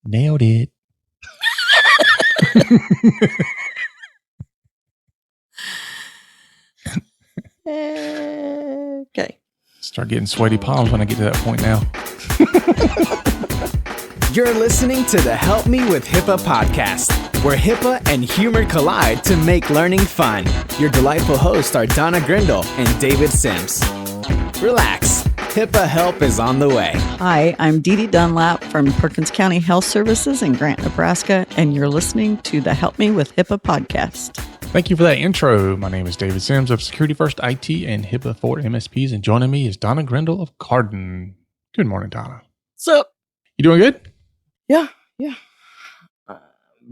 Nailed it. Okay. Start getting sweaty palms when I get to that point now. You're listening to the Help Me with HIPAA podcast, where HIPAA and humor collide to make learning fun. Your delightful hosts are Donna Grindle and David Sims. Relax. HIPAA help is on the way. Hi, I'm Dee Dee Dunlap from Perkins County Health Services in Grant, Nebraska, and you're listening to the Help Me with HIPAA podcast. Thank you for that intro. My name is David Sims of Security First IT and HIPAA for MSPs, and joining me is Donna Grindle of Carden. Good morning, Donna. What's up? You doing good? Yeah.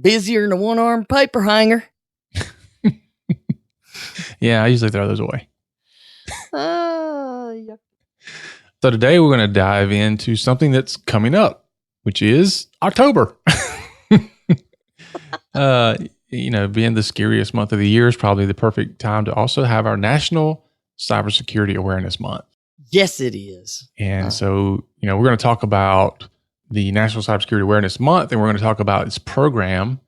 Busier than a one-armed paper hanger. Yeah, I usually throw those away. Yeah. So today we're going to dive into something that's coming up, which is October. Being the scariest month of the year is probably the perfect time to also have our National Cybersecurity Awareness Month. Yes, it is. And so, we're going to talk about the National Cybersecurity Awareness Month, and we're going to talk about its program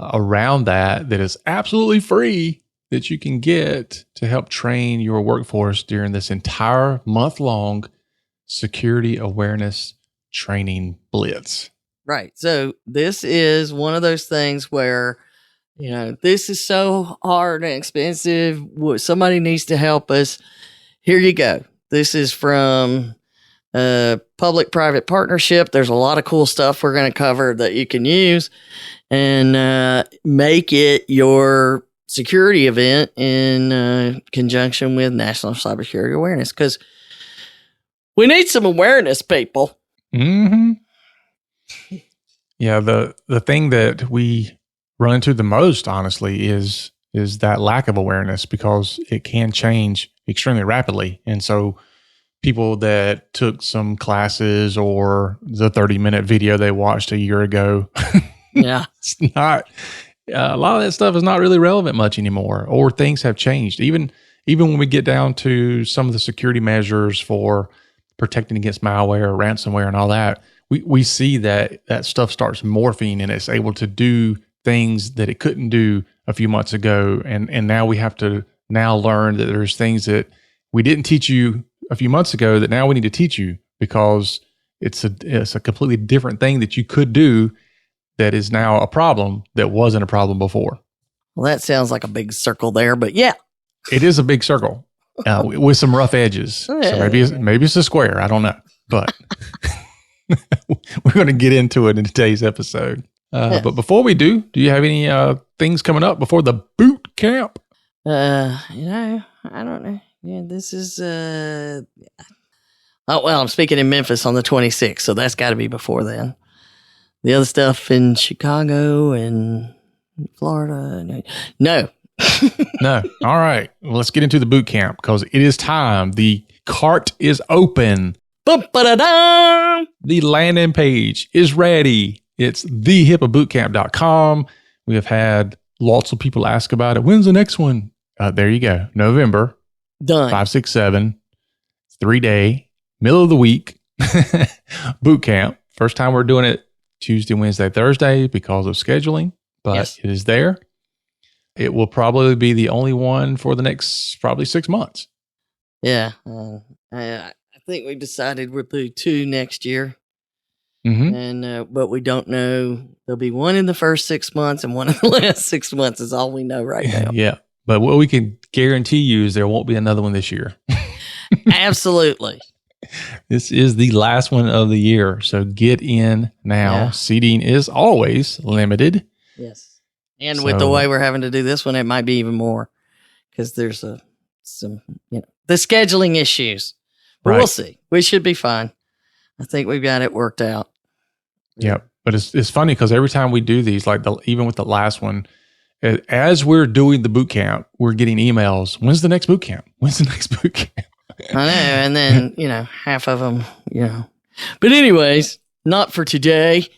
around that is absolutely free that you can get to help train your workforce during this entire month-long security awareness training blitz. Right. So this is one of those things where, this is so hard and expensive. Somebody needs to help us. Here you go. This is from public-private partnership. There's a lot of cool stuff we're going to cover that you can use and make it your security event in conjunction with National Cybersecurity Awareness, because we need some awareness, people. Mm-hmm. Yeah, the thing that we run into the most, honestly, is that lack of awareness, because it can change extremely rapidly. And so people that took some classes or the 30-minute video they watched a year ago, yeah, it's not, a lot of that stuff is not really relevant much anymore, or things have changed. Even when we get down to some of the security measures for protecting against malware, ransomware, and all that, we see that stuff starts morphing and it's able to do things that it couldn't do a few months ago. And now we have to now learn that there's things that we didn't teach you a few months ago that now we need to teach you, because it's a completely different thing that you could do that is now a problem that wasn't a problem before. Well, that sounds like a big circle there, but yeah. It is a big circle with some rough edges. So maybe it's a square. I don't know. But we're going to get into it in today's episode. But before we do you have any things coming up before the boot camp? I don't know. Yeah, this is I'm speaking in Memphis on the 26th, so that's got to be before then. The other stuff in Chicago and Florida, no. No. All right. Well, let's get into the boot camp, because it is time. The cart is open. Ba-ba-da-dum! The landing page is ready. It's thehippabootcamp.com. We have had lots of people ask about it. When's the next one? There you go. November. Done. 5, 6, 7. 3-day, middle of the week boot camp. First time we're doing it Tuesday, Wednesday, Thursday because of scheduling, but yes, it is there. It will probably be the only one for the next probably 6 months. Yeah. I think we decided we'll do 2 next year. Mm-hmm. And but we don't know. There'll be one in the first 6 months and one in the last 6 months is all we know right now. Yeah. But what we can guarantee you is there won't be another one this year. Absolutely. This is the last one of the year. So get in now. Yeah. Seating is always limited. Yes. And with the way we're having to do this one, it might be even more, because there's some the scheduling issues. But We'll see. We should be fine. I think we've got it worked out. Yeah. But it's funny, because every time we do these, like even with the last one, as we're doing the boot camp, we're getting emails. When's the next boot camp? When's the next boot camp? I know. And then, half of them, But anyways, not for today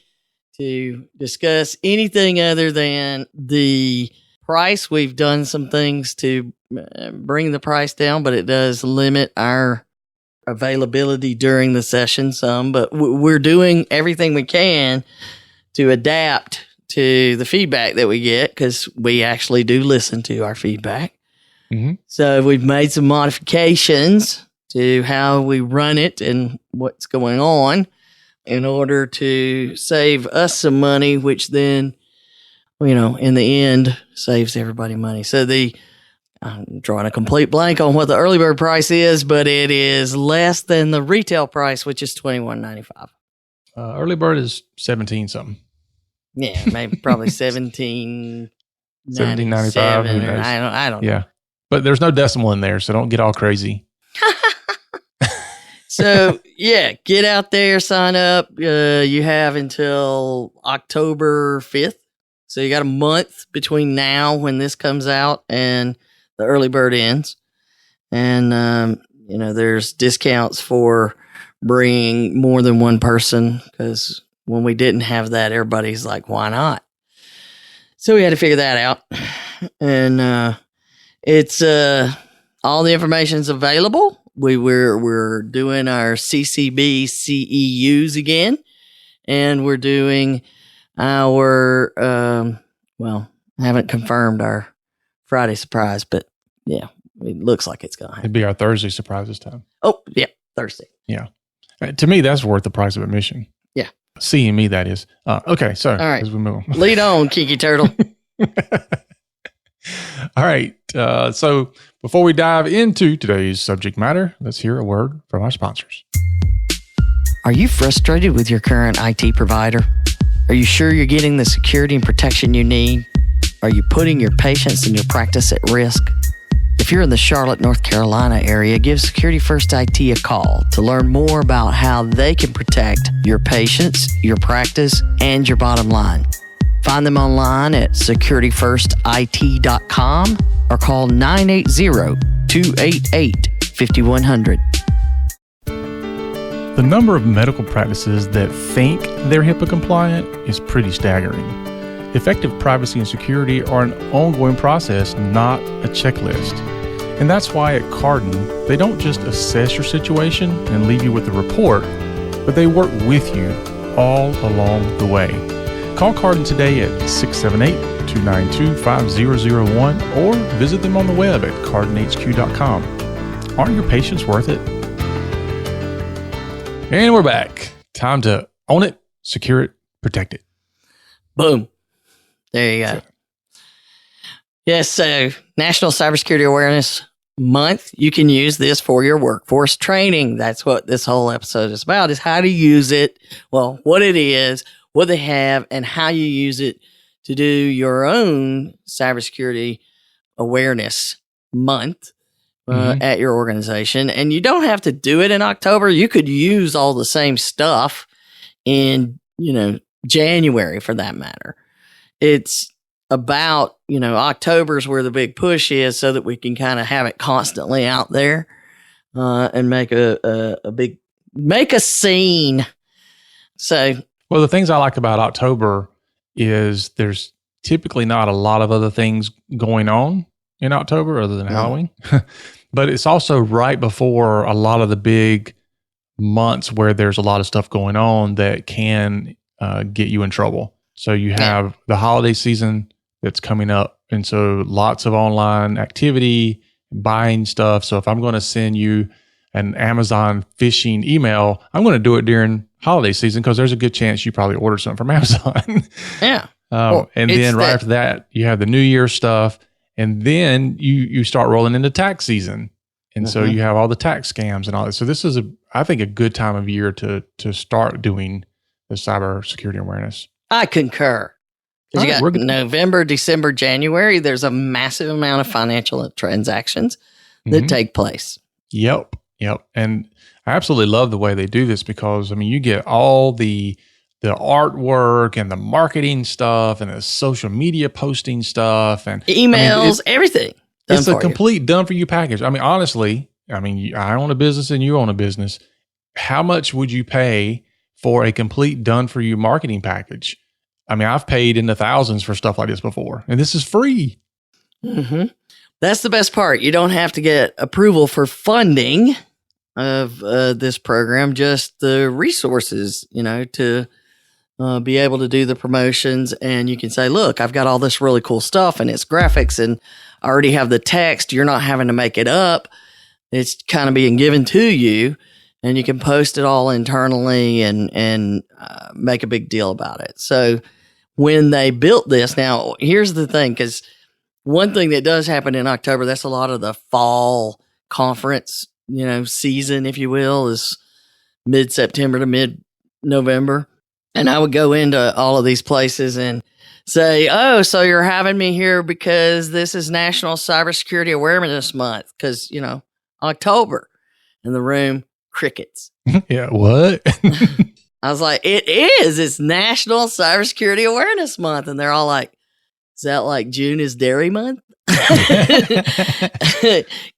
to discuss anything other than the price. We've done some things to bring the price down, but it does limit our availability during the session some. But we're doing everything we can to adapt to the feedback that we get, because we actually do listen to our feedback. Mm-hmm. So we've made some modifications to how we run it and what's going on in order to save us some money, which then, in the end, saves everybody money. So I'm drawing a complete blank on what the early bird price is, but it is less than the retail price, which is $21.95. Early bird is 17 something. Yeah, maybe probably $17.95. $17.95. Who knows? I don't know. Yeah, but there's no decimal in there, so don't get all crazy. So yeah, get out there, sign up. You have until October 5th. So you got a month between now when this comes out and the early bird ends. And, there's discounts for bringing more than one person, because when we didn't have that, everybody's like, why not? So we had to figure that out. And it's all the information's available. We're doing our CCB CEUs again, and we're doing our I haven't confirmed our Friday surprise, but yeah, it looks like it's going to happen. It'd be our Thursday surprise this time. Oh, yeah, Thursday. Yeah. To me, that's worth the price of admission. Yeah. Seeing me, that is. Okay, so all right, as we move on. Lead on, Kiki Turtle. All right. So before we dive into today's subject matter, let's hear a word from our sponsors. Are you frustrated with your current IT provider? Are you sure you're getting the security and protection you need? Are you putting your patients and your practice at risk? If you're in the Charlotte, North Carolina area, give Security First IT a call to learn more about how they can protect your patients, your practice, and your bottom line. Find them online at securityfirstit.com or call 980-288-5100. The number of medical practices that think they're HIPAA compliant is pretty staggering. Effective privacy and security are an ongoing process, not a checklist. And that's why at Cardin, they don't just assess your situation and leave you with a report, but they work with you all along the way. Call Cardin today at 678-292-5001 or visit them on the web at cardinhq.com. Aren't your patients worth it? And we're back. Time to own it, secure it, protect it. Boom. There you go. Yes, so National Cybersecurity Awareness Month. You can use this for your workforce training. That's what this whole episode is about, is how to use it, well, what it is, what they have, and how you use it to do your own cybersecurity awareness month at your organization. And you don't have to do it in October. You could use all the same stuff in, January for that matter. It's about, October's where the big push is, so that we can kind of have it constantly out there and make make a scene. So, well, the things I like about October is there's typically not a lot of other things going on in October other than Halloween, but it's also right before a lot of the big months where there's a lot of stuff going on that can get you in trouble. So you have the holiday season that's coming up. And so lots of online activity, buying stuff. So if I'm going to send you an Amazon phishing email, I'm going to do it during holiday season because there's a good chance you probably ordered something from Amazon. Yeah. And then right after that, you have the New Year stuff. And then you start rolling into tax season. And so you have all the tax scams and all that. So this is, I think, a good time of year to start doing the cybersecurity awareness. I concur. Because you got November, December, January, there's a massive amount of financial transactions that take place. Yep. And I absolutely love the way they do this because, you get all the artwork and the marketing stuff and the social media posting stuff and emails, everything. It's a complete done for you package. Honestly, I own a business and you own a business. How much would you pay for a complete done for you marketing package? I've paid in the thousands for stuff like this before, and this is free. That's the best part. You don't have to get approval for funding of this program, just the resources, to be able to do the promotions, and you can say, look, I've got all this really cool stuff and it's graphics and I already have the text. You're not having to make it up. It's kind of being given to you, and you can post it all internally and make a big deal about it. So when they built this, now here's the thing, because one thing that does happen in October, that's a lot of the fall conference, season, if you will, is mid-September to mid-November. And I would go into all of these places and say, oh, so you're having me here because this is National Cybersecurity Awareness Month, because, October. In the room, crickets. Yeah, what? I was like, it is. It's National Cybersecurity Awareness Month. And they're all like, is that like June is Dairy Month?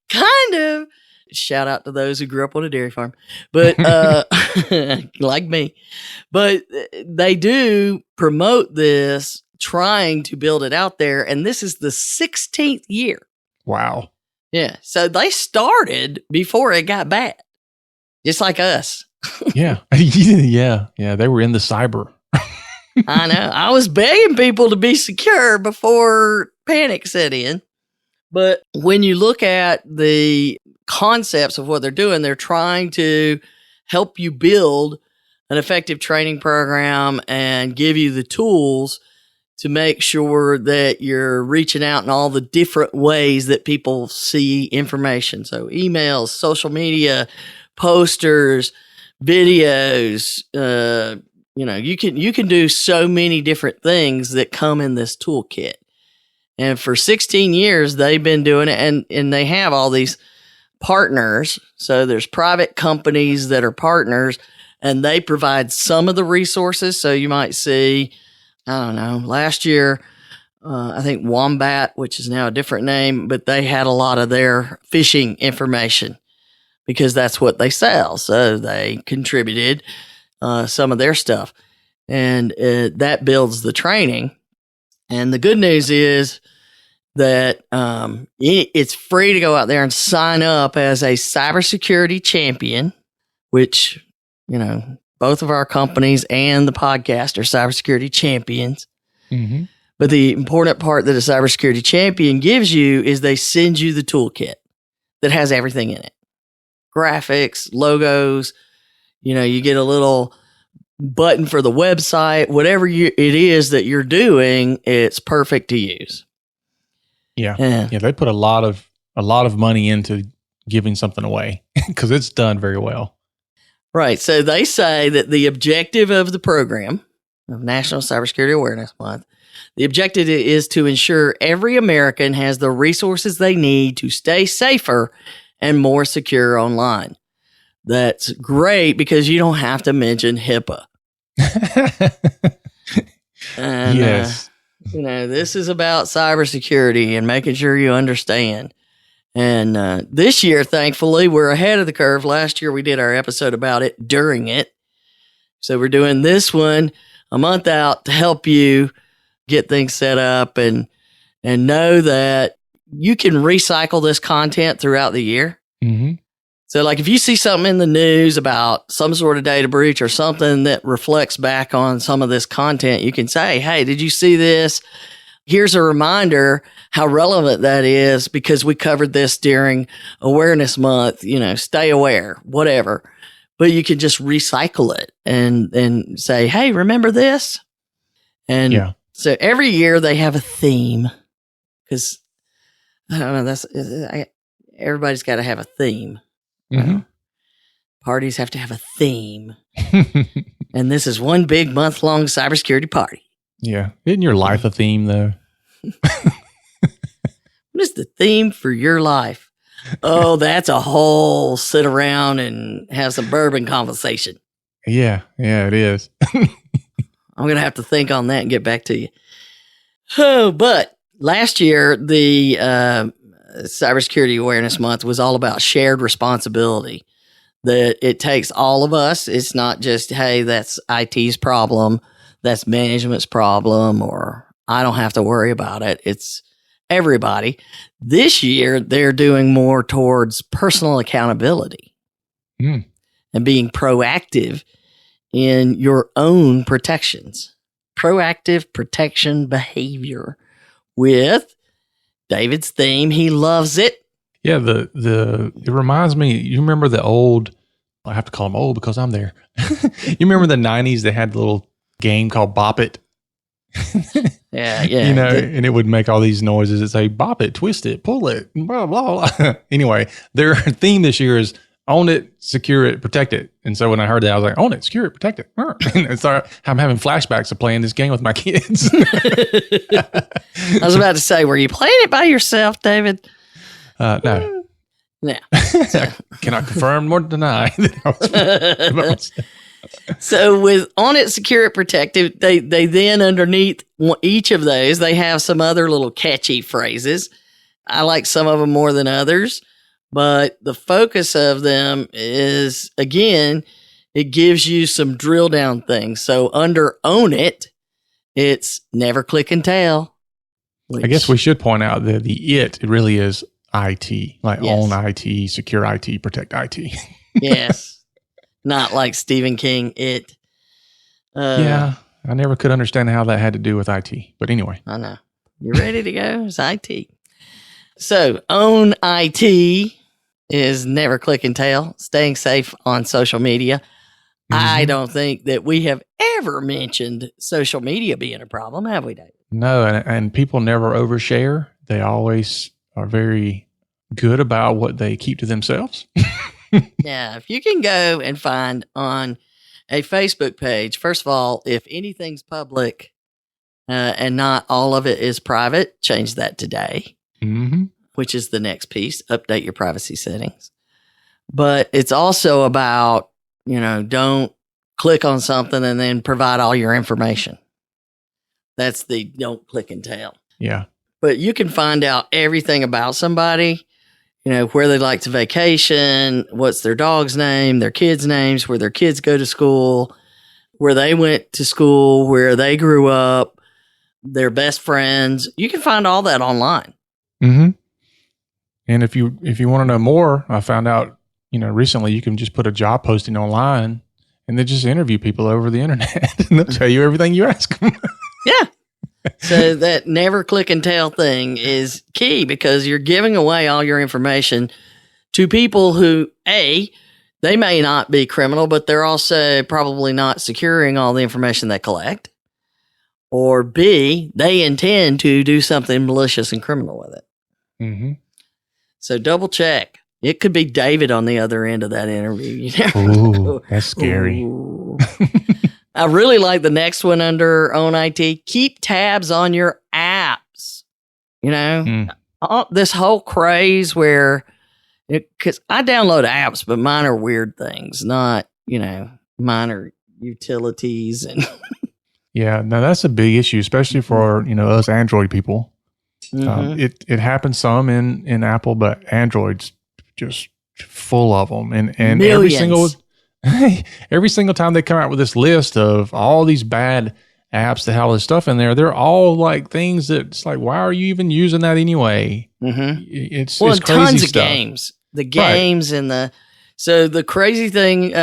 Kind of. Shout out to those who grew up on a dairy farm, but like me. But they do promote this, trying to build it out there. And this is the 16th year. Wow. Yeah. So they started before it got bad, just like us. Yeah. Yeah. They were in the cyber. I know. I was begging people to be secure before panic set in. But when you look at the concepts of what they're doing, they're trying to help you build an effective training program and give you the tools to make sure that you're reaching out in all the different ways that people see information. So emails, social media, posters, videos, you can do so many different things that come in this toolkit. And for 16 years, they've been doing it, and they have all these partners. So there's private companies that are partners, and they provide some of the resources. So you might see, I don't know, last year, I think Wombat, which is now a different name, but they had a lot of their phishing information because that's what they sell. So they contributed some of their stuff, and that builds the training. And the good news is that it's free to go out there and sign up as a cybersecurity champion, which, both of our companies and the podcast are cybersecurity champions. Mm-hmm. But the important part that a cybersecurity champion gives you is they send you the toolkit that has everything in it. Graphics, logos, you get a little button for the website, whatever it is that you're doing, it's perfect to use. Yeah. They put a lot of money into giving something away because it's done very well. Right. So they say that the objective of the program of National Cybersecurity Awareness Month, the objective is to ensure every American has the resources they need to stay safer and more secure online. That's great because you don't have to mention HIPAA. And, yes. This is about cybersecurity and making sure you understand. And this year, thankfully, we're ahead of the curve. Last year, we did our episode about it during it. So we're doing this one a month out to help you get things set up and know that you can recycle this content throughout the year. Mm-hmm. So like if you see something in the news about some sort of data breach or something that reflects back on some of this content, you can say, hey, did you see this? Here's a reminder how relevant that is because we covered this during Awareness Month, stay aware, whatever. But you can just recycle it and say, hey, remember this? And so every year they have a theme because, I don't know, everybody's got to have a theme. Mm-hmm. Parties have to have a theme. And this is one big month-long cybersecurity party. Yeah. Isn't your life a theme, though? What is the theme for your life? Oh, that's a whole sit around and have some bourbon conversation. Yeah, it is. I'm going to have to think on that and get back to you. Oh, but last year, the Cybersecurity Awareness Month was all about shared responsibility. That it takes all of us. It's not just, hey, that's IT's problem, that's management's problem, or I don't have to worry about it. It's everybody. This year, they're doing more towards personal accountability and being proactive in your own protections. Proactive protection behavior with David's theme. He loves it. Yeah, it reminds me, you remember the old, I have to call them old because I'm there. You remember the 90s, they had a little game called Bop It? Yeah. You know, and it would make all these noises that say bop it, twist it, pull it, blah, blah, blah. Anyway, their theme this year is own it, secure it, protect it. And so when I heard that, I was like, own it, secure it, protect it. And so I'm having flashbacks of playing this game with my kids. I was about to say, were you playing it by yourself, David? No. No. I cannot confirm nor deny that I was. So with on it, secure it, protect it, they then underneath each of those, they have some other little catchy phrases. I like some of them more than others, but the focus of them is, again, it gives you some drill down things. So under own it, it's never click and tell. I guess we should point out that it really is IT, like Yes. own IT, secure IT, protect IT. Yes. Not like Stephen King, it. Yeah, I never could understand how that had to do with IT. But anyway. I know. You ready to go? It's IT. So, own IT is never click and tell, staying safe on social media. I don't think that we have ever mentioned social media being a problem, have we, David? No, and people never overshare. They always are very good about what they keep to themselves. Yeah, if you can go and find on a Facebook page, first of all, if anything's public and not all of it is private, change that today, which is the next piece. Update your privacy settings. But it's also about, don't click on something and then provide all your information. That's the don't click and tell. Yeah. But you can find out everything about somebody. Where they like to vacation, what's their dog's name, their kids' names, where their kids go to school, where they went to school, where they grew up, their best friends. You can find all that online. And if you want to know more, I found out, recently you can just put a job posting online and then just interview people over the internet and they'll tell you everything you ask them. Yeah. So that never click and tell thing is key because you're giving away all your information to people who, A, they may not be criminal, but they're also probably not securing all the information they collect. Or B, they intend to do something malicious and criminal with it. So double check. It could be David on the other end of that interview. Ooh, that's scary. I really like the next one under Own IT. Keep tabs on your apps. This whole craze where, because I download apps, but mine are weird things, not, minor utilities. And Yeah, now that's a big issue, especially for, us Android people. It happens some in Apple, but Android's just full of them. And Millions. every single time they come out with this list of all these bad apps that have all this stuff in there, they're all like things that it's like, why are you even using that anyway? It's crazy tons of stuff. games. The games and so the crazy thing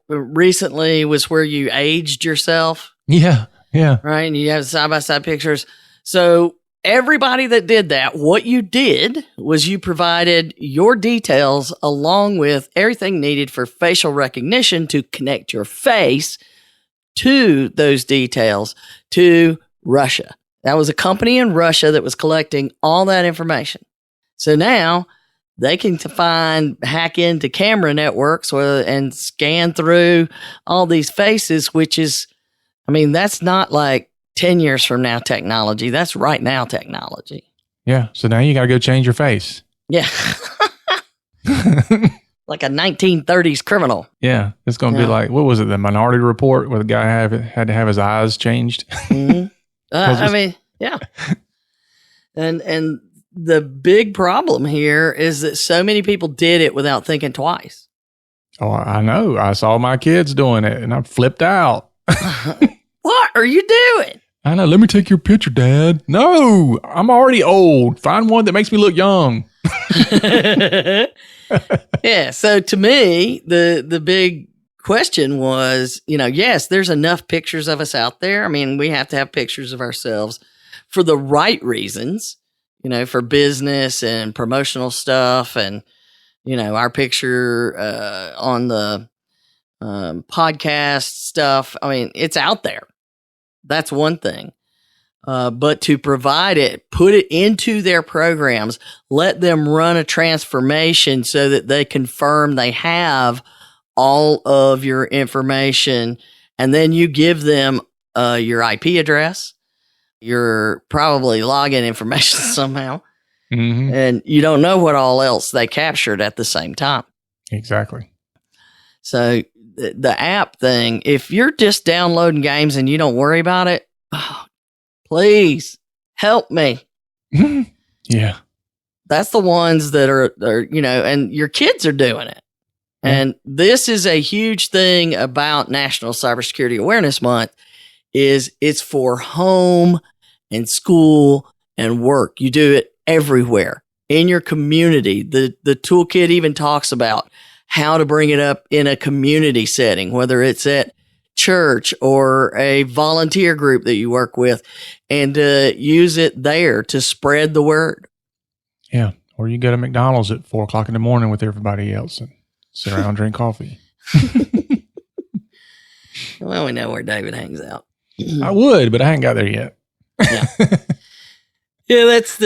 recently was where you aged yourself. Yeah. Right. And you have side-by-side pictures. So everybody that did that, what you did was you provided your details along with everything needed for facial recognition to connect your face to those details to Russia. That was a company in Russia that was collecting all that information. So now they can hack into camera networks and scan through all these faces, which is, that's not like 10 years from now technology. That's right now technology. Yeah. So now you got to go change your face. Yeah. Like a 1930s criminal. Yeah. It's going to be like, what was it? The Minority Report where the guy had to have his eyes changed. Yeah. And the big problem here is that so many people did it without thinking twice. Oh, I know. I saw my kids doing it and I flipped out. What are you doing? I know. Let me take your picture, Dad. No, I'm already old. Find one that makes me look young. Yeah. So to me, the big question was, yes, there's enough pictures of us out there. I mean, we have to have pictures of ourselves for the right reasons, for business and promotional stuff. And, our picture on the podcast stuff. I mean, it's out there. That's one thing. But to provide it, put it into their programs, let them run a transformation so that they confirm they have all of your information. And then you give them your IP address, your probably login information somehow. Mm-hmm. And you don't know what all else they captured at the same time. Exactly. So the app thing, if you're just downloading games and you don't worry about it, please help me. Yeah. That's the ones that are, and your kids are doing it. And this is a huge thing about National Cybersecurity Awareness Month is it's for home and school and work. You do it everywhere in your community. The toolkit even talks about how to bring it up in a community setting, whether it's at church or a volunteer group that you work with, and use it there to spread the word. Yeah. Or you go to McDonald's at 4:00 in the morning with everybody else and sit around and drink coffee. Well, we know where David hangs out. I would, but I ain't got there yet. Yeah. Yeah, that's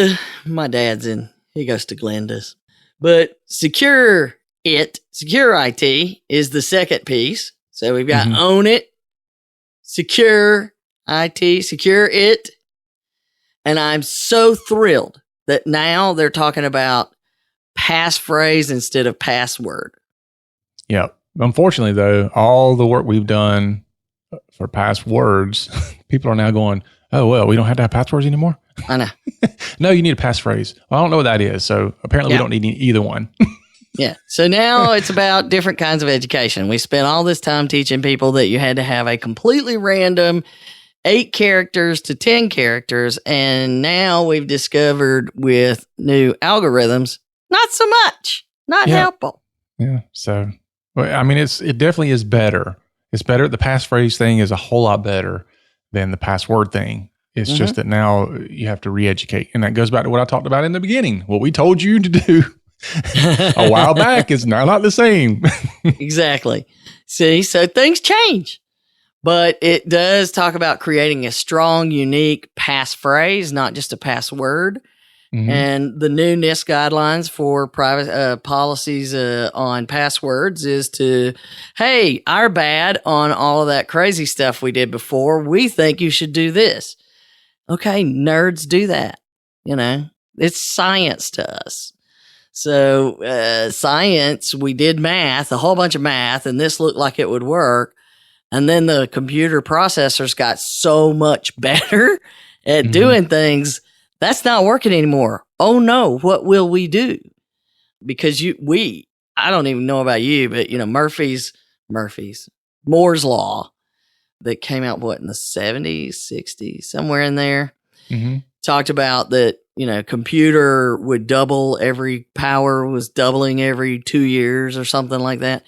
my dad's in. He goes to Glenda's. But secure IT is the second piece. So we've got own it, secure IT, secure it. And I'm so thrilled that now they're talking about passphrase instead of password. Yeah. Unfortunately, though, all the work we've done for passwords, people are now going, oh, well, we don't have to have passwords anymore. I know. No, you need a passphrase. Well, I don't know what that is. So apparently we don't need either one. Yeah. So now it's about different kinds of education. We spent all this time teaching people that you had to have a completely random 8 characters to 10 characters. And now we've discovered with new algorithms, not so much, not helpful. Yeah. So, I mean, it definitely is better. It's better. The passphrase thing is a whole lot better than the password thing. It's just that now you have to re-educate. And that goes back to what I talked about in the beginning. What we told you to do a while back is now not the same. Exactly. See, so things change. But it does talk about creating a strong, unique passphrase, not just a password. And the new NIST guidelines for private policies on passwords is to, hey, our bad on all of that crazy stuff we did before. We think you should do this. Okay, nerds do that. It's science to us. So science, we did math, a whole bunch of math, and this looked like it would work. And then the computer processors got so much better at doing things. That's not working anymore. Oh no, what will we do? Because I don't even know about you, but Moore's Law that came out, in the 70s, 60s, somewhere in there, talked about that, computer would double power was doubling every 2 years or something like that.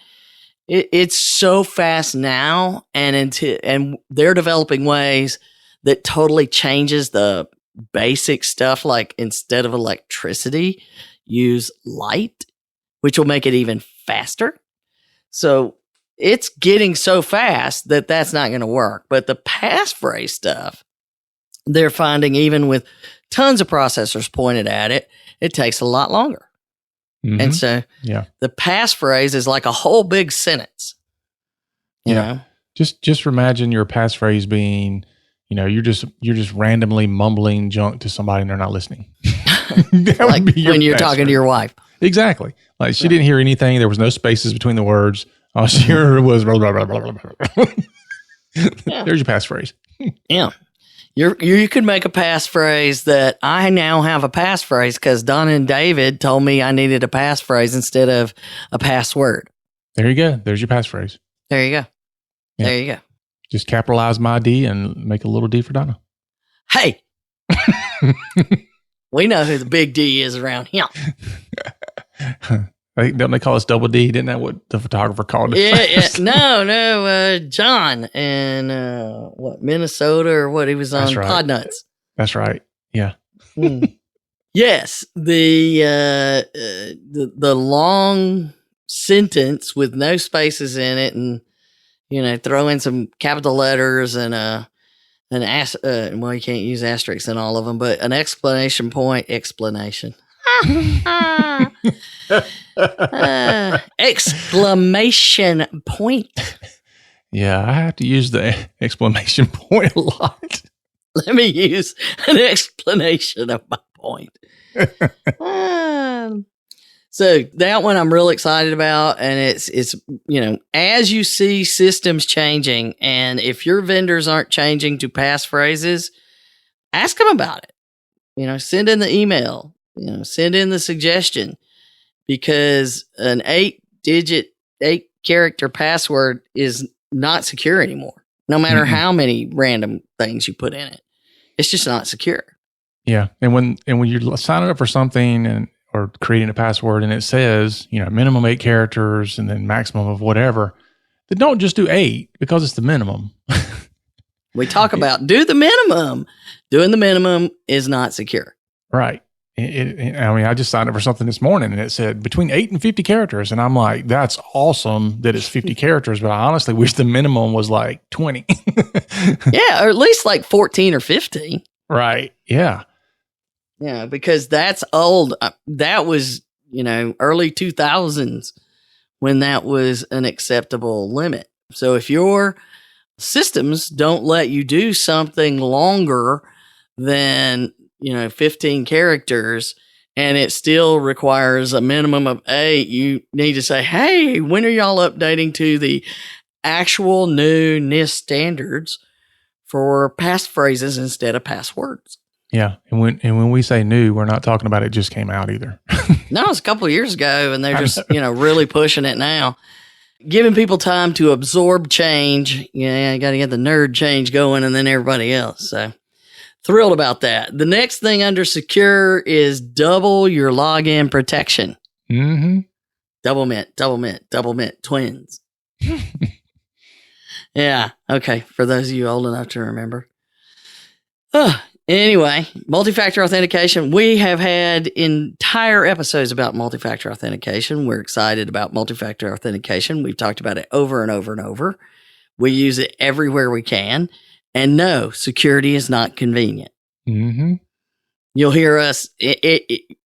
It's so fast now, and they're developing ways that totally changes the basic stuff, like instead of electricity, use light, which will make it even faster. So it's getting so fast that that's not going to work. But the passphrase stuff, they're finding even with tons of processors pointed at it, it takes a lot longer. And so the passphrase is like a whole big sentence. You know? Just imagine your passphrase being, you're just randomly mumbling junk to somebody and they're not listening. That like would be when you're talking to your wife. Exactly. Like she didn't hear anything. There was no spaces between the words. All she heard was blah, blah, blah, blah, blah, blah. There's your passphrase. Yeah. You could make a passphrase that I now have a passphrase because Donna and David told me I needed a passphrase instead of a password. There you go. There's your passphrase. There you go. Yeah. There you go. Just capitalize my D and make a little D for Donna. Hey, we know who the big D is around here. Don't they call us Double D? Didn't that what the photographer called us? Yeah. No. John in Minnesota or what? He was on That's right. Podnuts. That's right. Yeah. Yes, the long sentence with no spaces in it, and throw in some capital letters and well, you can't use asterisks in all of them, but an exclamation point exclamation. Exclamation point. Yeah, I have to use the exclamation point a lot. Let me use an explanation of my point. So that one I'm real excited about, and it's as you see systems changing, and if your vendors aren't changing to passphrase, ask them about it. Send in the email. Send in the suggestion, because an 8-character password is not secure anymore. No matter how many random things you put in it, it's just not secure. Yeah, and when you're signing up for something or creating a password, and it says minimum 8 characters and then maximum of whatever, then don't just do 8 because it's the minimum. We talk about do the minimum. Doing the minimum is not secure. Right. I just signed up for something this morning, and it said between 8 and 50 characters, and I'm like, that's awesome that it's 50 characters, but I honestly wish the minimum was like 20. Yeah, or at least like 14 or 15. Right. Yeah. Yeah, because that's old. That was, early 2000s when that was an acceptable limit. So if your systems don't let you do something longer than 15 characters, and it still requires a minimum of 8, you need to say, hey, when are y'all updating to the actual new NIST standards for passphrases instead of passwords? Yeah. And when we say new, we're not talking about it just came out either. No, it's a couple of years ago, and they're just, really pushing it now. Giving people time to absorb change. Yeah, you got to get the nerd change going, and then everybody else. So thrilled about that. The next thing under secure is double your login protection. Mm-hmm. Double mint, twins. Yeah. Okay. For those of you old enough to remember. Anyway, multi-factor authentication. We have had entire episodes about multi-factor authentication. We're excited about multi-factor authentication. We've talked about it over and over and over. We use it everywhere we can. And no, security is not convenient. Mm-hmm. You'll hear us.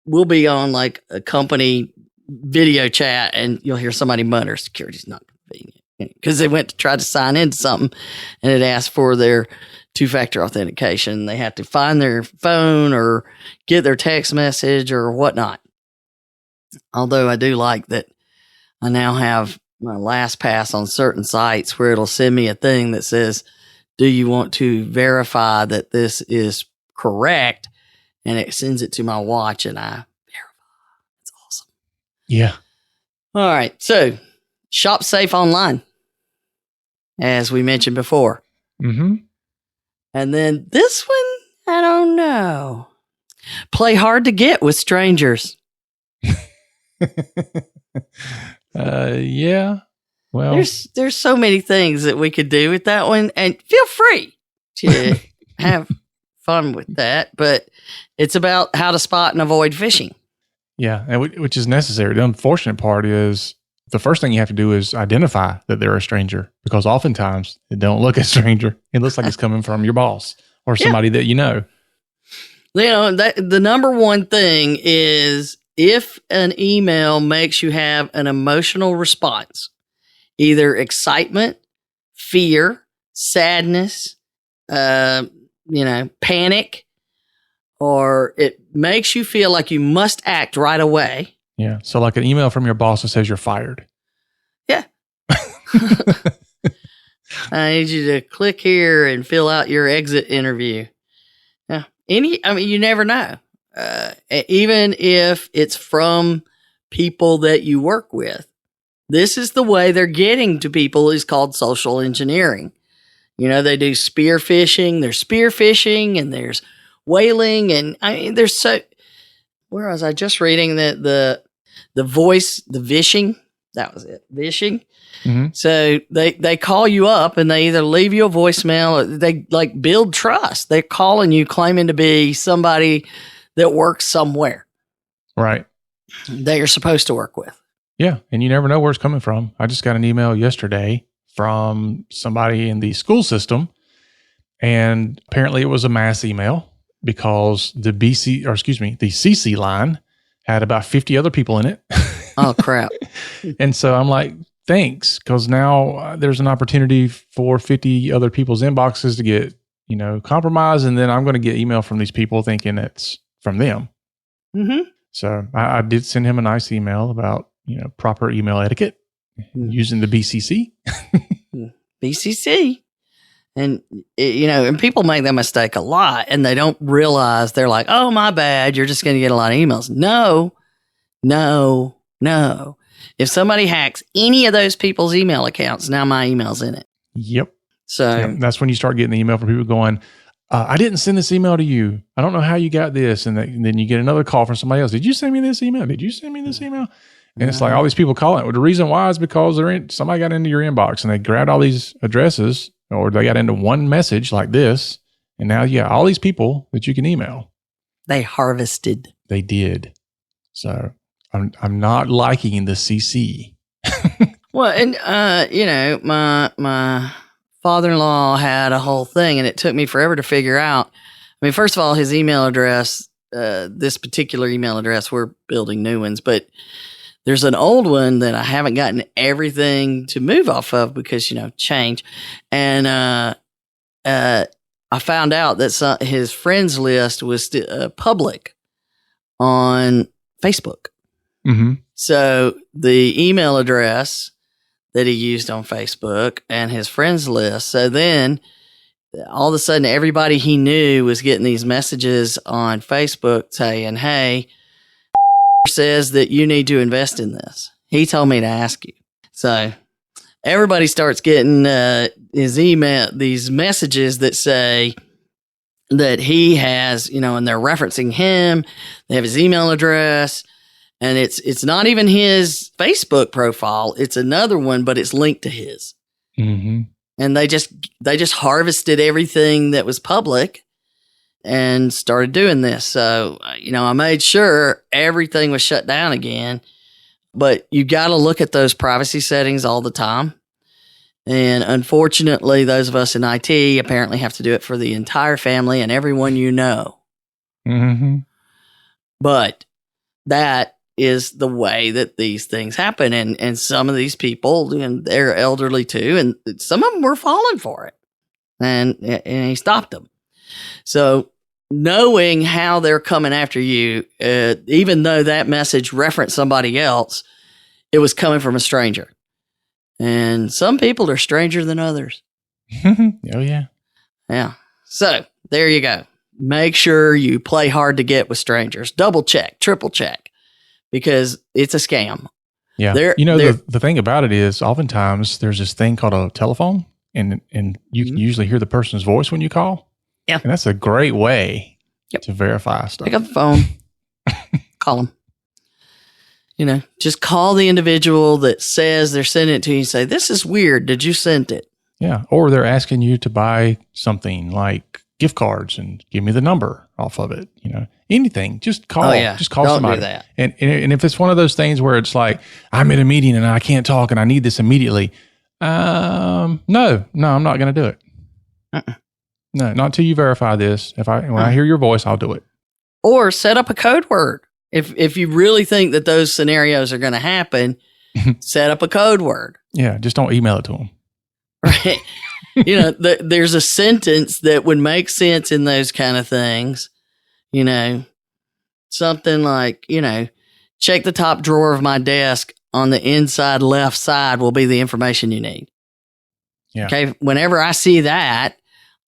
We'll be on like a company video chat, and you'll hear somebody mutter, "Security is not convenient," because they went to try to sign into something, and it asked for their two-factor authentication. They have to find their phone or get their text message or whatnot. Although I do like that I now have my LastPass on certain sites where it'll send me a thing that says, do you want to verify that this is correct? And it sends it to my watch, and I verify. It's awesome. Yeah. All right. So shop safe online, as we mentioned before. Mm-hmm. And then this one, I don't know. Play hard to get with strangers. Yeah. Well, there's so many things that we could do with that one, and feel free to have fun with that. But it's about how to spot and avoid phishing. Yeah, and which is necessary. The unfortunate part is the first thing you have to do is identify that they're a stranger, because oftentimes it don't look a stranger. It looks like it's coming from your boss or somebody that you know. The number one thing is if an email makes you have an emotional response, either excitement, fear, sadness, panic, or it makes you feel like you must act right away. Yeah. So like an email from your boss that says you're fired. Yeah. I need you to click here and fill out your exit interview. Yeah. You never know. Even if it's from people that you work with, this is the way they're getting to people is called social engineering. They do spear phishing. There's spear phishing, and there's whaling, and there's so. Where was I just reading that the the voice, the vishing. That was it. Vishing. Mm-hmm. So they call you up and they either leave you a voicemail or they like build trust. They're calling you claiming to be somebody that works somewhere Right. that you're supposed to work with. Yeah. And you never know where it's coming from. I just got an email yesterday from somebody in the school system. And apparently it was a mass email because the CC line had about 50 other people in it. Oh, crap. And so I'm like, thanks. Because now there's an opportunity for 50 other people's inboxes to get, compromised. And then I'm going to get email from these people thinking it's from them. Mm-hmm. So I did send him a nice email about, proper email etiquette using the BCC. BCC. And, and people make that mistake a lot and they don't realize they're like, oh, my bad. You're just going to get a lot of emails. No. If somebody hacks any of those people's email accounts, now my email's in it. Yep. So that's when you start getting the email from people going, I didn't send this email to you. I don't know how you got this. And then you get another call from somebody else. Did you send me this email? Did you send me this email? And it's like all these people calling. Well, the reason why is because somebody got into your inbox and they grabbed all these addresses or they got into one message like this. And now you got all these people that you can email. They harvested. They did. So I'm not liking the CC. Well, and my father-in-law had a whole thing, and it took me forever to figure out. I mean, first of all, his email address, this particular email address, we're building new ones, but there's an old one that I haven't gotten everything to move off of because change, and I found out that his friends list was public on Facebook. Mm-hmm. So the email address that he used on Facebook and his friends list. So then all of a sudden, everybody he knew was getting these messages on Facebook saying, hey, says that you need to invest in this. He told me to ask you. So everybody starts getting his email, these messages that say that he has, and they're referencing him. They have his email address. And it's not even his Facebook profile. It's another one, but it's linked to his. Mm-hmm. And they just harvested everything that was public and started doing this. So, I made sure everything was shut down again. But you got to look at those privacy settings all the time. And unfortunately, those of us in IT apparently have to do it for the entire family and everyone you know. Mm-hmm. But that is the way that these things happen. And some of these people, and they're elderly too, and some of them were falling for it. And he stopped them. So knowing how they're coming after you, even though that message referenced somebody else, it was coming from a stranger. And some people are stranger than others. Oh, yeah. Yeah. So there you go. Make sure you play hard to get with strangers. Double check, triple check, because it's a scam. Yeah. The thing about it is oftentimes there's this thing called a telephone and you can usually hear the person's voice when you call. Yeah. And that's a great way to verify stuff. Pick up the phone, call them. Just call the individual that says they're sending it to you and say, this is weird. Did you send it? Yeah. Or they're asking you to buy something like gift cards and give me the number off of it. Anything, just call. Oh, yeah. Just call Don't somebody. do that. And if it's one of those things where it's like, I'm in a meeting and I can't talk and I need this immediately. No, I'm not going to do it. No, not until you verify this. When I hear your voice, I'll do it. Or set up a code word. If you really think that those scenarios are going to happen, set up a code word. Yeah, just don't email it to them. Right. There's a sentence that would make sense in those kind of things. Something like, check the top drawer of my desk on the inside left side will be the information you need. Yeah. Okay. Whenever I see that,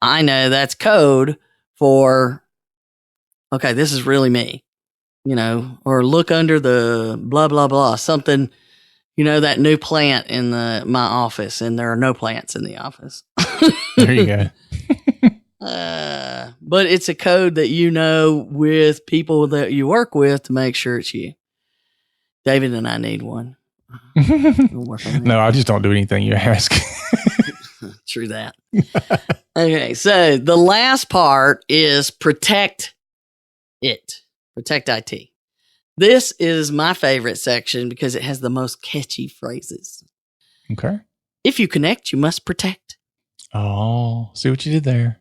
I know that's code for, okay, this is really me. Or look under the blah, blah, blah, something, that new plant in my office, and there are no plants in the office. There you go. But it's a code that with people that you work with to make sure it's you. David and I need one. We'll work on that. No, I just don't do anything you ask. True that. Okay, so the last part is protect it. Protect IT. This is my favorite section because it has the most catchy phrases. Okay. If you connect, you must protect. Oh, see what you did there.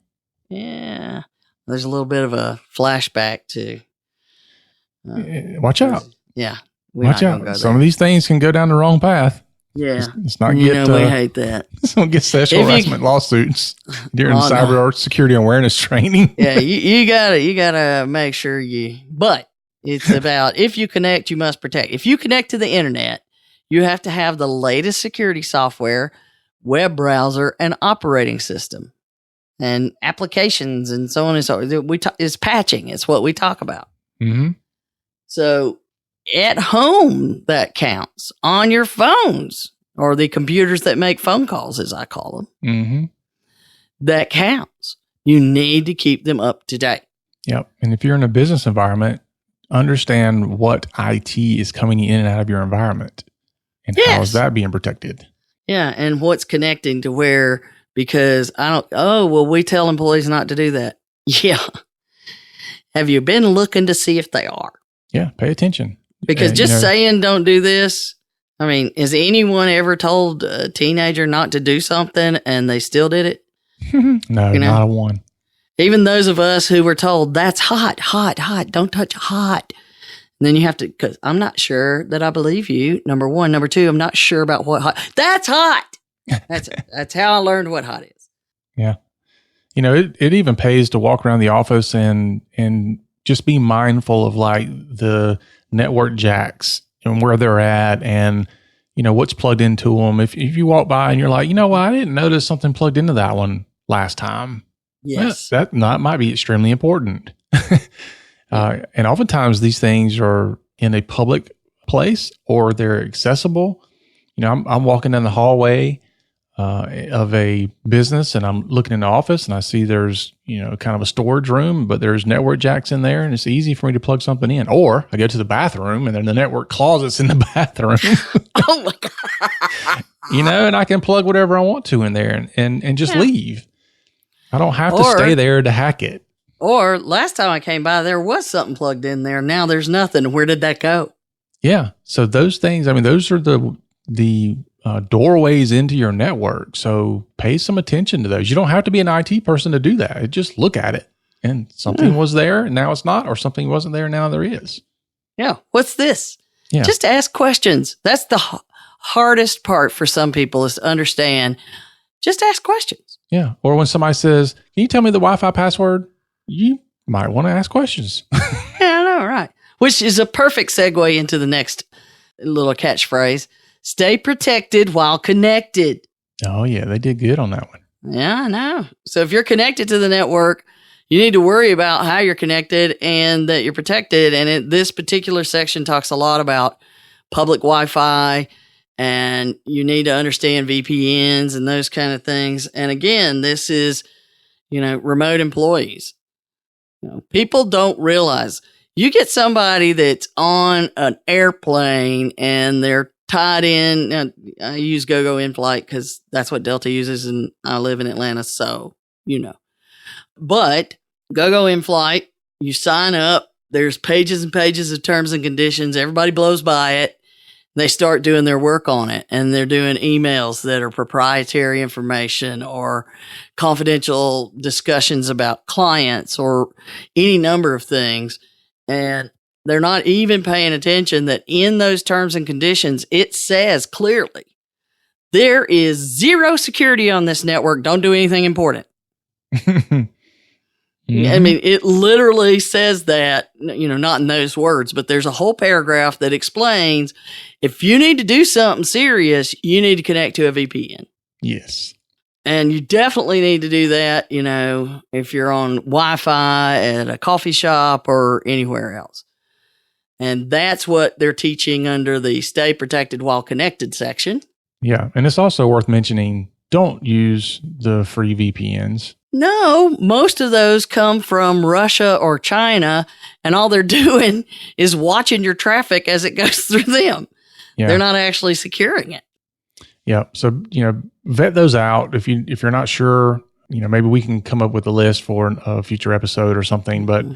Yeah. There's a little bit of a flashback to. Watch out. Yeah. Watch out. Some of these things can go down the wrong path. Yeah. Let's not we get hate that. let's not get sexual harassment lawsuits during cyber security awareness training. Yeah, you gotta make sure but it's about if you connect, you must protect. If you connect to the internet, you have to have the latest security software, web browser, and operating system, and applications, and so on and so on. It's patching. It's what we talk about. Mm-hmm. So at home, that counts. On your phones or the computers that make phone calls, as I call them, mm-hmm. that counts. You need to keep them up to date. Yep. And if you're in a business environment, understand what IT is coming in and out of your environment and how is that being protected. Yeah. And what's connecting to where, because we tell employees not to do that. Yeah. Have you been looking to see if they are? Yeah. Pay attention. Because saying don't do this, I mean, has anyone ever told a teenager not to do something and they still did it? No, not a one. Even those of us who were told that's hot, don't touch hot. And then you have to, because I'm not sure that I believe you. Number one. Number two, I'm not sure about what hot. That's hot. That's how I learned what hot is. Yeah. It even pays to walk around the office and just be mindful of like the network jacks and where they're at and, what's plugged into them. If you walk by and you're like, I didn't notice something plugged into that one last time. Yes. That might be extremely important. And oftentimes these things are in a public place or they're accessible. I'm walking down the hallway of a business and I'm looking in the office and I see there's, kind of a storage room, but there's network jacks in there and it's easy for me to plug something in. Or I go to the bathroom and then the network closet's in the bathroom. Oh my God. And I can plug whatever I want to in there and just leave. I don't have to stay there to hack it. Or last time I came by, there was something plugged in there. Now there's nothing. Where did that go? Yeah. So those things, those are the doorways into your network. So pay some attention to those. You don't have to be an IT person to do that. Just look at it. And something was there and now it's not, or something wasn't there and now there is. Yeah. What's this? Yeah. Just ask questions. That's the hardest part for some people is to understand. Just ask questions. Yeah. Or when somebody says, can you tell me the Wi-Fi password? You might want to ask questions. Yeah, I know, right. Which is a perfect segue into the next little catchphrase. Stay protected while connected. Oh, yeah. They did good on that one. Yeah, I know. So if you're connected to the network, you need to worry about how you're connected and that you're protected. And this particular section talks a lot about public Wi-Fi, and you need to understand VPNs and those kind of things. And again, this is, remote employees. People don't realize you get somebody that's on an airplane and they're tied in. I use GoGo in-flight because that's what Delta uses and I live in Atlanta. So, but GoGo in-flight, you sign up, there's pages and pages of terms and conditions. Everybody blows by it. They start doing their work on it and they're doing emails that are proprietary information or confidential discussions about clients or any number of things. And they're not even paying attention that in those terms and conditions, it says clearly, there is zero security on this network. Don't do anything important. Mm-hmm. I mean, it literally says that, not in those words, but there's a whole paragraph that explains if you need to do something serious, you need to connect to a VPN. Yes. And you definitely need to do that, if you're on Wi-Fi at a coffee shop or anywhere else. And that's what they're teaching under the Stay Protected While Connected section. Yeah. And it's also worth mentioning, don't use the free VPNs. No, most of those come from Russia or China, and all they're doing is watching your traffic as it goes through them. Yeah. They're not actually securing it. Yeah. So, vet those out. If you're not sure, maybe we can come up with a list for a future episode or something, but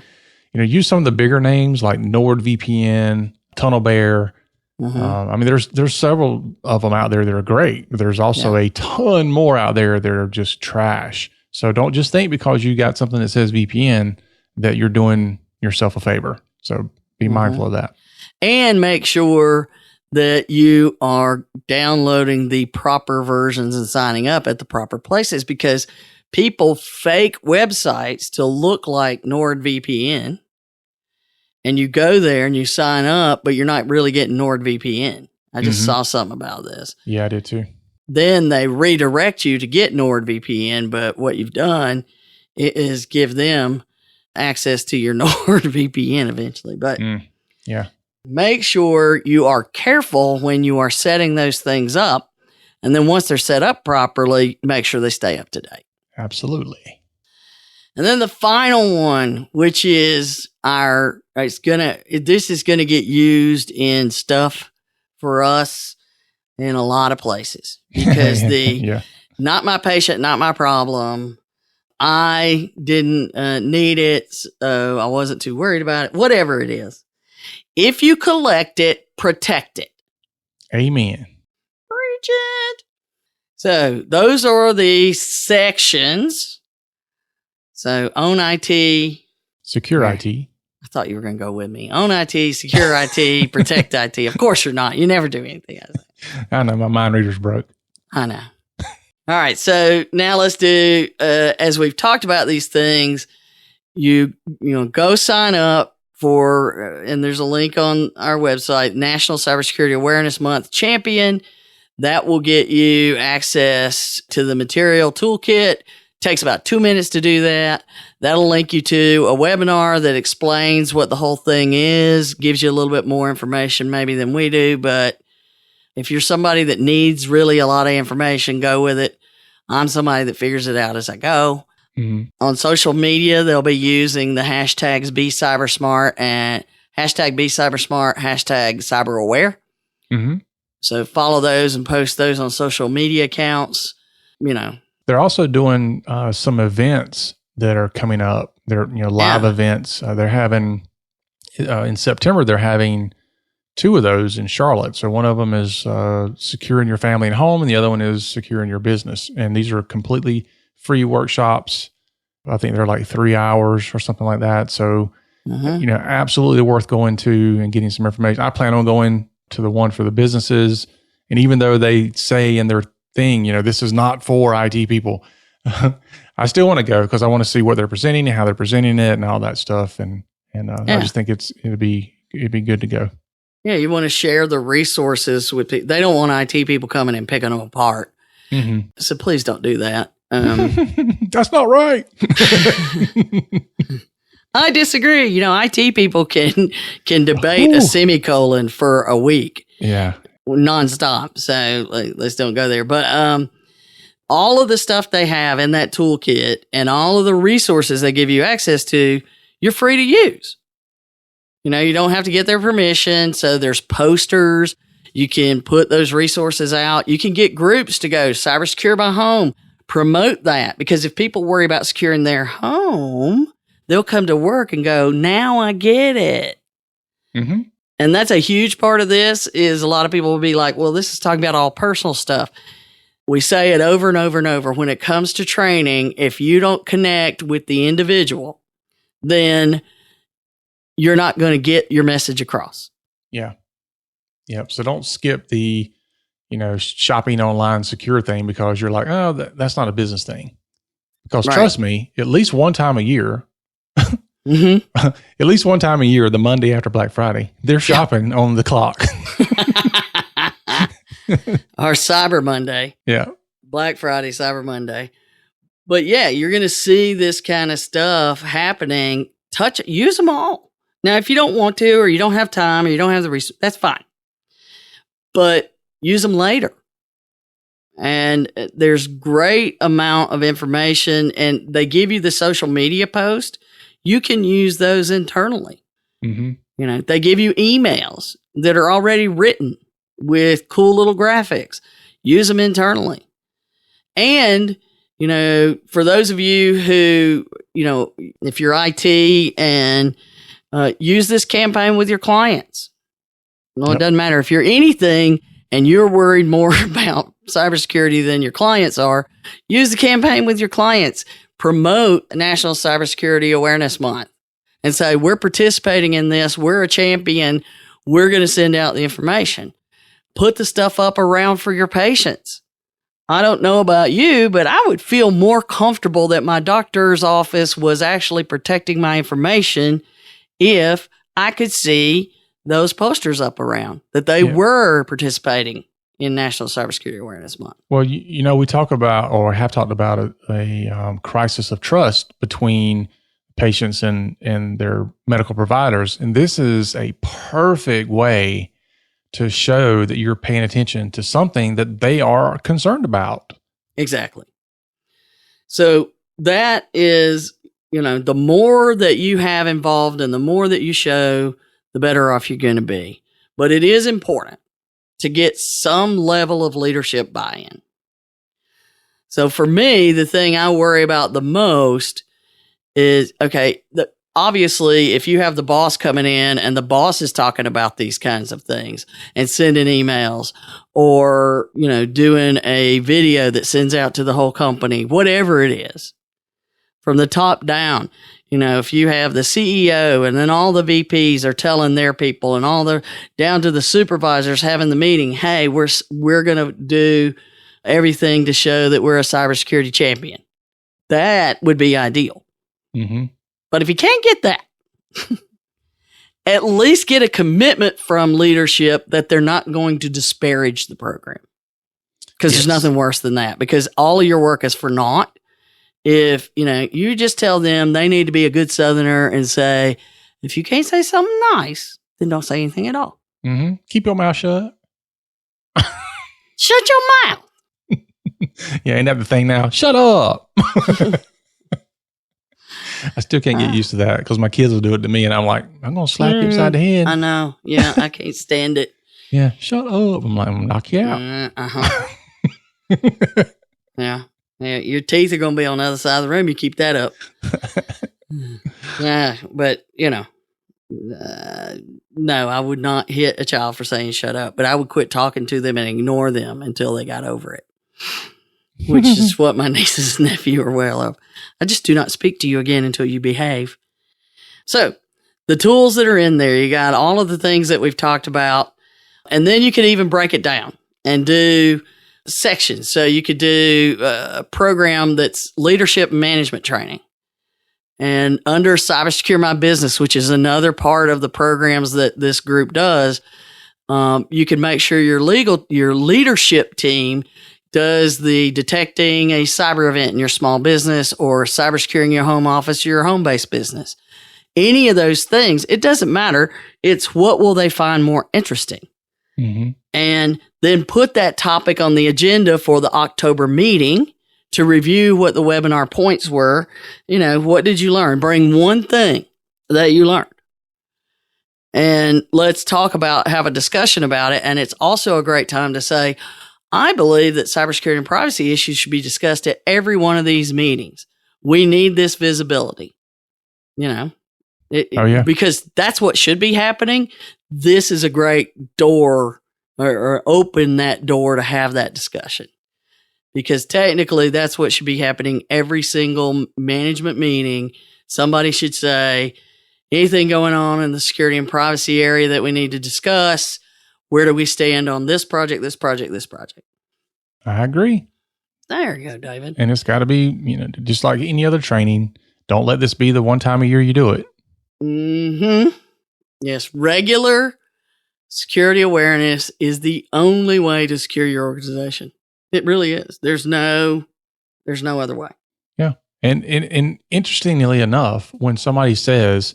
use some of the bigger names like NordVPN, TunnelBear. There's several of them out there that are great. There's also a ton more out there that are just trash. So don't just think because you got something that says VPN that you're doing yourself a favor. So be mindful of that. And make sure that you are downloading the proper versions and signing up at the proper places, because people fake websites to look like NordVPN. And you go there and you sign up, but you're not really getting NordVPN. I just saw something about this. Yeah, I did too. Then they redirect you to get NordVPN, but what you've done is give them access to your NordVPN eventually. But make sure you are careful when you are setting those things up. And then once they're set up properly, make sure they stay up to date. Absolutely. And then the final one, which is this is gonna get used in stuff for us in a lot of places, because not my patient, not my problem. I didn't need it, so I wasn't too worried about it. Whatever it is, if you collect it, protect it. Amen. Preach it. So those are the sections. So own IT. Secure IT. I thought you were going to go with me. Own IT, secure IT, protect IT. Of course you're not. You never do anything. I know. My mind reader's broke. I know. All right. So now let's do, as we've talked about these things, you go sign up for, and there's a link on our website, National Cybersecurity Awareness Month Champion. That will get you access to the material toolkit. Takes about 2 minutes to do that. That'll link you to a webinar that explains what the whole thing is, gives you a little bit more information maybe than we do. But if you're somebody that needs really a lot of information, go with it. I'm somebody that figures it out as I go. On social media, they'll be using the hashtags BeCybersmart and hashtag BeCybersmart, hashtag CyberAware. So follow those and post those on social media accounts. They're also doing some events that are coming up. They're live events. They're having in September. They're having 2 of those in Charlotte. So one of them is securing your family and home, and the other one is securing your business. And these are completely free workshops. I think they're like 3 hours or something like that. So absolutely worth going to and getting some information. I plan on going to the one for the businesses, and even though they say in their thing, this is not for IT people. I still want to go because I want to see what they're presenting and how they're presenting it and all that stuff. And I just think it'd be good to go. Yeah, you want to share the resources with people. They don't want IT people coming and picking them apart. So please don't do that. That's not right. I disagree. IT people can debate a semicolon for a week. Yeah. Nonstop. So let's don't go there. But all of the stuff they have in that toolkit and all of the resources they give you access to, you're free to use. You don't have to get their permission. So there's posters. You can put those resources out. You can get groups to go Cyber Secure My Home. Promote that, because if people worry about securing their home, they'll come to work and go, now I get it. And that's a huge part of this. Is a lot of people will be like, well, this is talking about all personal stuff. We say it over and over and over. When it comes to training, if you don't connect with the individual, then you're not going to get your message across. Yeah. Yep. So don't skip the, shopping online secure thing because you're like, oh, that's not a business thing. Because trust me, at least one time a year, at least one time a year, the Monday after Black Friday, they're shopping on the clock. Our Cyber Monday. Yeah. Black Friday, Cyber Monday. But yeah, you're going to see this kind of stuff happening. Use them all. Now, if you don't want to, or you don't have time, or you don't have the resource, that's fine. But use them later. And there's great amount of information, and they give you the social media post. You can use those internally. Mm-hmm. You know, they give you emails that are already written with cool little graphics. Use them internally. And, you know, for those of you who, you know, if you're IT and use this campaign with your clients. Well, It doesn't matter if you're anything and you're worried more about cybersecurity than your clients are. Use the campaign with your clients. Promote National Cybersecurity Awareness Month and say, we're participating in this. We're a champion. We're going to send out the information. Put the stuff up around for your patients. I don't know about you, but I would feel more comfortable that my doctor's office was actually protecting my information if I could see those posters up around that they were participating in National Cybersecurity Awareness Month. Well, you know, we talk about or have talked about a crisis of trust between patients and their medical providers. And this is a perfect way to show that you're paying attention to something that they are concerned about. Exactly. So that is, you know, the more that you have involved and the more that you show, the better off you're going to be. But it is important to get some level of leadership buy-in. So for me, the thing I worry about the most is, okay, obviously, if you have the boss coming in and the boss is talking about these kinds of things and sending emails or, you know, doing a video that sends out to the whole company, whatever it is, from the top down, you know, if you have the CEO and then all the VPs are telling their people and all the down to the supervisors having the meeting, hey, we're going to do everything to show that we're a cybersecurity champion. That would be ideal. Mm-hmm. But if you can't get that, at least get a commitment from leadership that they're not going to disparage the program. Because there's nothing worse than that. Because all of your work is for naught. If, you know, you just tell them they need to be a good Southerner and say, if you can't say something nice, then don't say anything at all. Mm-hmm. Keep your mouth shut. Shut your mouth. Yeah, ain't that the thing now? Shut up. I still can't get used to that because my kids will do it to me and I'm like, I'm going to slap you upside the head. I know. Yeah, I can't stand it. Yeah, shut up. I'm like, I'm going to knock you out. Yeah. Yeah, your teeth are going to be on the other side of the room. You keep that up. Yeah, but, you know, no, I would not hit a child for saying shut up, but I would quit talking to them and ignore them until they got over it, which is what my nieces and nephew are well of. I just do not speak to you again until you behave. So the tools that are in there, you got all of the things that we've talked about, and then you could even break it down and do sections. So you could do a program that's leadership and management training. And under Cybersecure My Business, which is another part of the programs that this group does, you can make sure your leadership team does the detecting a cyber event in your small business or cyber securing your home office or your home-based business. Any of those things, it doesn't matter. It's what will they find more interesting. Mm-hmm. And then put that topic on the agenda for the October meeting to review what the webinar points were. You know, what did you learn? Bring one thing that you learned. And let's have a discussion about it. And it's also a great time to say, I believe that cybersecurity and privacy issues should be discussed at every one of these meetings. We need this visibility, you know, because that's what should be happening. This is a great door or open that door to have that discussion, because technically that's what should be happening every single management meeting. Somebody should say, anything going on in the security and privacy area that we need to discuss? Where do we stand on this project, this project, this project? I agree. There you go, David. And it's got to be, you know, just like any other training. Don't let this be the one time a year you do it. Mm-hmm. Yes, regular security awareness is the only way to secure your organization. It really is. There's no other way. Yeah. And interestingly enough, when somebody says,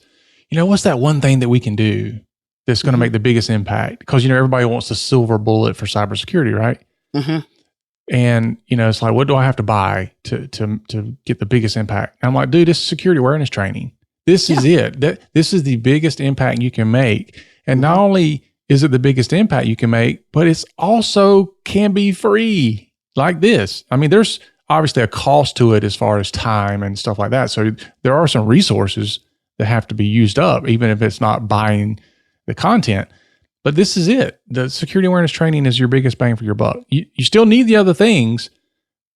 you know, what's that one thing that we can do that's going to make the biggest impact? Because, you know, everybody wants the silver bullet for cybersecurity, right? Mm-hmm. And, it's like, what do I have to buy to get the biggest impact? And I'm like, dude, this is security awareness training. This is it. This is the biggest impact you can make. And not only is it the biggest impact you can make, but it's also can be free like this. I mean, there's obviously a cost to it as far as time and stuff like that. So there are some resources that have to be used up, even if it's not buying the content. But this is it. The security awareness training is your biggest bang for your buck. You still need the other things,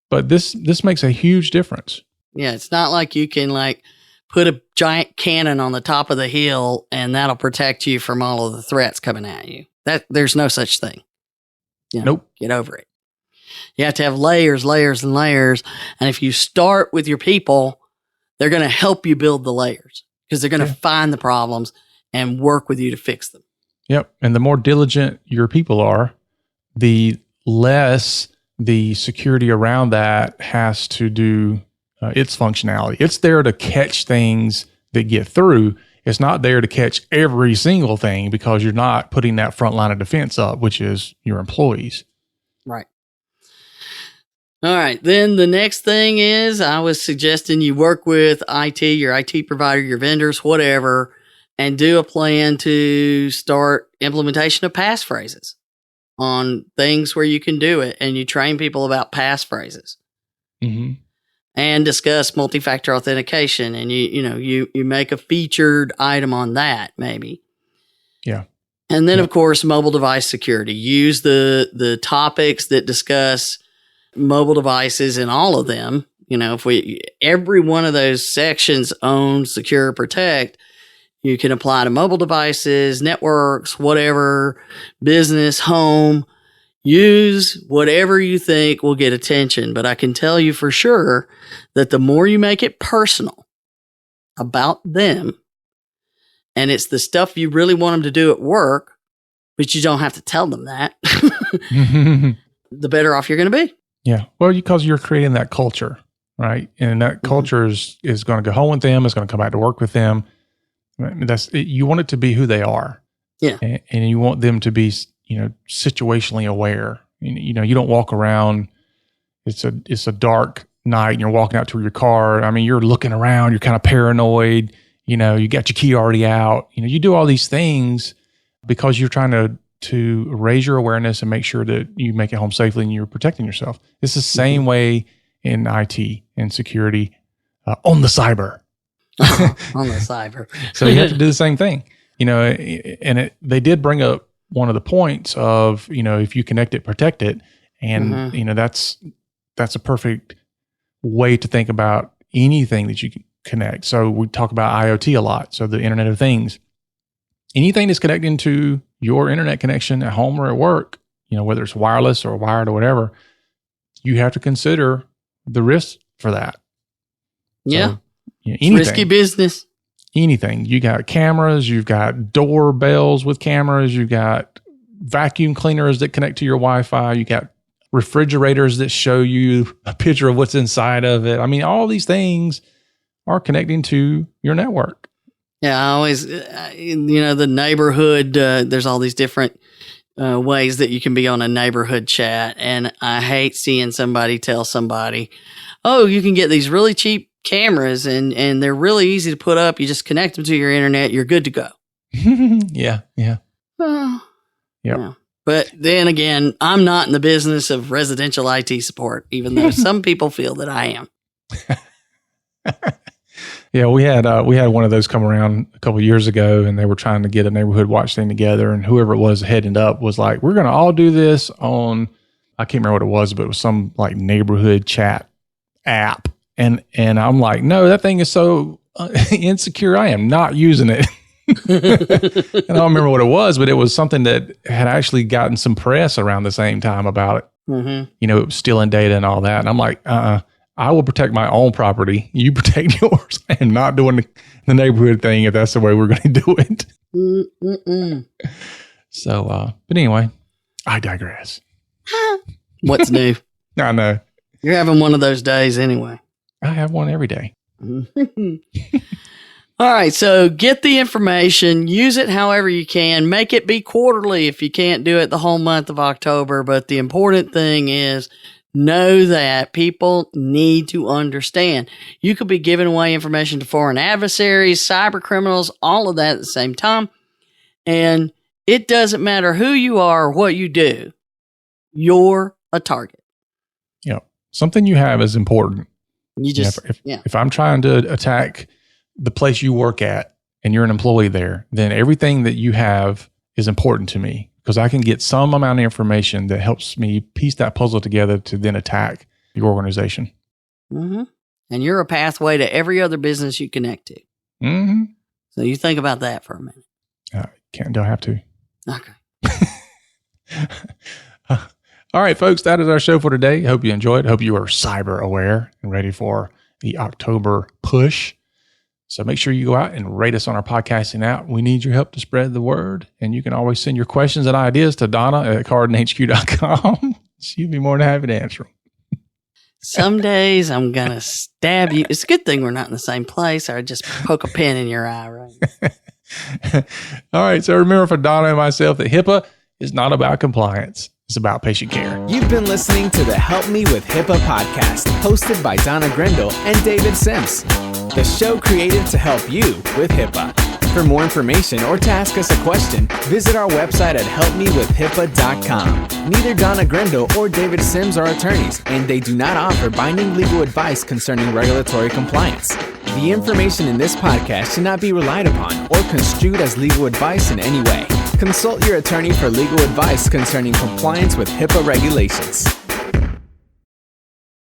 but this makes a huge difference. Yeah, it's not like you can put a giant cannon on the top of the hill and that'll protect you from all of the threats coming at you. There's no such thing. Nope. Get over it. You have to have layers, layers, and layers. And if you start with your people, they're going to help you build the layers because they're going to find the problems and work with you to fix them. Yep. And the more diligent your people are, the less the security around that has to do its functionality. It's there to catch things that get through. It's not there to catch every single thing because you're not putting that front line of defense up, which is your employees. Right. All right. Then the next thing is I was suggesting you work with IT, your IT provider, your vendors, whatever, and do a plan to start implementation of passphrases on things where you can do it. And you train people about passphrases and discuss multi-factor authentication. And you make a featured item on that maybe. Yeah. And then of course, mobile device security, use the topics that discuss mobile devices in all of them. If every one of those sections owns secure, protect, you can apply to mobile devices, networks, whatever, business, home. Use whatever you think will get attention. But I can tell you for sure that the more you make it personal about them, and it's the stuff you really want them to do at work, but you don't have to tell them that, the better off you're going to be. Yeah. Well, because you're creating that culture, right? And that culture is going to go home with them. It's going to come back to work with them. You want it to be who they are. Yeah. And you want them to be, situationally aware. You don't walk around. It's a dark night and you're walking out to your car. I mean, you're looking around, you're kind of paranoid, you got your key already out. You do all these things because you're trying to raise your awareness and make sure that you make it home safely and you're protecting yourself. It's the same way in IT and security on the cyber. On the cyber. So you have to do the same thing, and they did bring up one of the points of, if you connect it, protect it. And, that's a perfect way to think about anything that you can connect. So we talk about IoT a lot. So the Internet of Things, anything that's connecting to your internet connection at home or at work, whether it's wireless or wired or whatever, you have to consider the risk for that. Yeah. So, anything, risky business. Anything. You got cameras, you've got doorbells with cameras, you've got vacuum cleaners that connect to your Wi-Fi, you got refrigerators that show you a picture of what's inside of it. I mean, all these things are connecting to your network. Yeah, I always, the neighborhood, there's all these different ways that you can be on a neighborhood chat. And I hate seeing somebody tell somebody, oh, you can get these really cheap cameras and they're really easy to put up. You just connect them to your internet. You're good to go. Yeah. Well, Yep. yeah. But then again, I'm not in the business of residential IT support, even though some people feel that I am. Yeah, we had one of those come around a couple of years ago, and they were trying to get a neighborhood watch thing together, and whoever it was heading up was like, we're going to all do this on, I can't remember what it was, but it was some like neighborhood chat app. And I'm like, no, that thing is so insecure. I am not using it. I don't remember what it was, but it was something that had actually gotten some press around the same time about it. Mm-hmm. It was stealing data and all that. And I'm like, I will protect my own property. You protect yours. I am not doing the neighborhood thing if that's the way we're going to do it. Mm-mm. So, but anyway, I digress. What's new? I know. You're having one of those days anyway. I have one every day. All right. So get the information, use it however you can, make it be quarterly if you can't do it the whole month of October. But the important thing is know that people need to understand. You could be giving away information to foreign adversaries, cyber criminals, all of that at the same time. And it doesn't matter who you are or what you do. You're a target. Yeah. Something you have is important. If I'm trying to attack the place you work at and you're an employee there, then everything that you have is important to me because I can get some amount of information that helps me piece that puzzle together to then attack your organization. Mm-hmm. And you're a pathway to every other business you connect to. Mm-hmm. So you think about that for a minute. Don't have to. Okay. All right, folks, that is our show for today. Hope you enjoyed. Hope you are cyber aware and ready for the October push. So make sure you go out and rate us on our podcasting app. We need your help to spread the word. And you can always send your questions and ideas to Donna at cardinhq.com. She'll be more than happy to answer them. Some days I'm going to stab you. It's a good thing we're not in the same place, or I'd just poke a pin in your eye, right? All right. So remember for Donna and myself that HIPAA is not about compliance. It's about patient care. You've been listening to the Help Me with HIPAA podcast, hosted by Donna Grindle and David Sims. The show created to help you with HIPAA. For more information or to ask us a question, visit our website at helpmewithhipaa.com. Neither Donna Grindle or David Sims are attorneys, and they do not offer binding legal advice concerning regulatory compliance. The information in this podcast should not be relied upon or construed as legal advice in any way. Consult your attorney for legal advice concerning compliance with HIPAA regulations.